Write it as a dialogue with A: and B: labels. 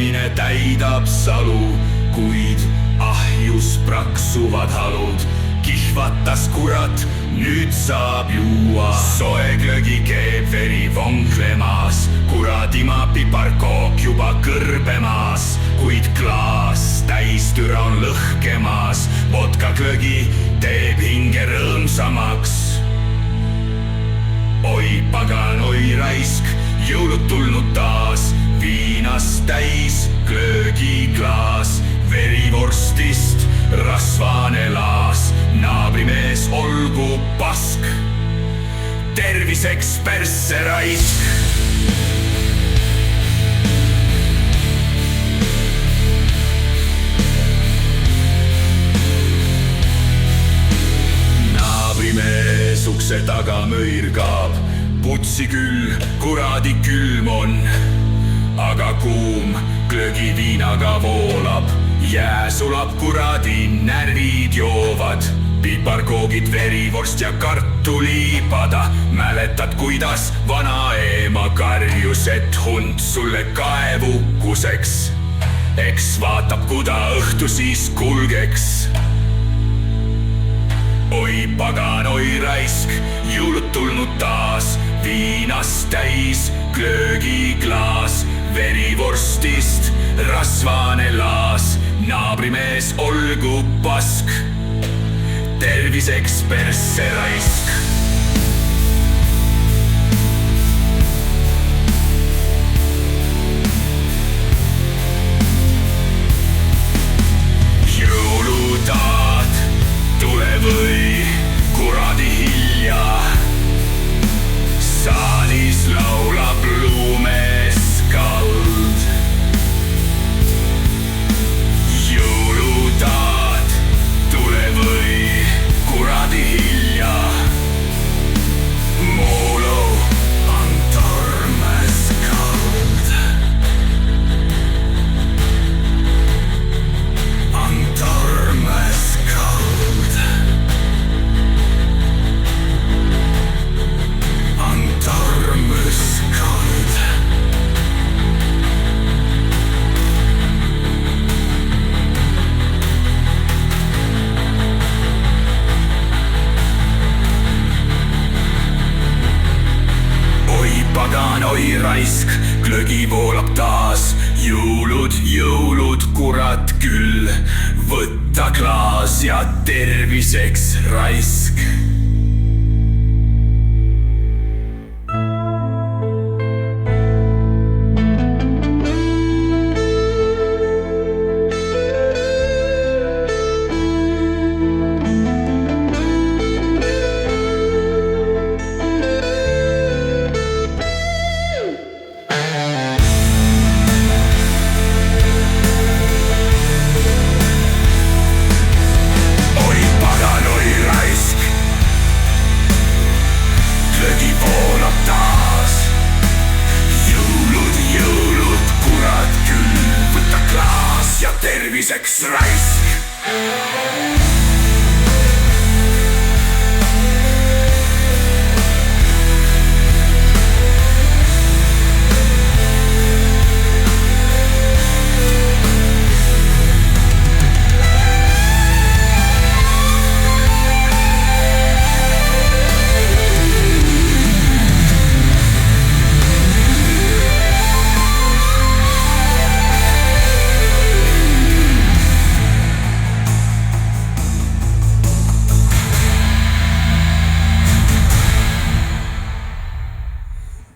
A: tahtmine täidab salu, kuid ahjus praksuvad halud. Kihvatas kurat, nüüd saab juua. Soe glögi keeb veri vonklemas, kuradima piparkook juba kõrbemas, kuid klaas täistüra on lõhkemas. Vodka glögi teeb hinge rõõmsamaks. Oi pagan, oi raisk, jõulud tulnud taas, viinast täis glögiklaas, verivorstist rasvane laas. Naabrimees olgu pask, terviseks persse raisk. Naabrimees ukse taga mõirgab, putsi küll, kuradi külm on, aga kuum glögi viinaga voolab. Jää sulab, kuradi närvid joovad, piparkoogid, verivorst ja kartulipada. Mäletad, kuidas vana ema karjus, et hund sulle kaevukuseks. Eks vaatab, kuda õhtu siis kulgeks. Oi pagan, oi raisk, jõulud tulnud taas, viinast täis glögiklaas, verivorstist rasvane laas. Naabrimees olgu pask, terviseks persse raisk. Jõulutaat, tule või kuradi hilja. Saalis laulab lumeskald. Jõulutaat, tule või kuradi hilja. Moolo on tormeskald. On tormeskald. On tormeskald. Pagan, oi raisk, glögi voolab taas. Jõulud, jõulud, kurat küll, võtta klaas ja terviseks raisk. Terviseks raisk.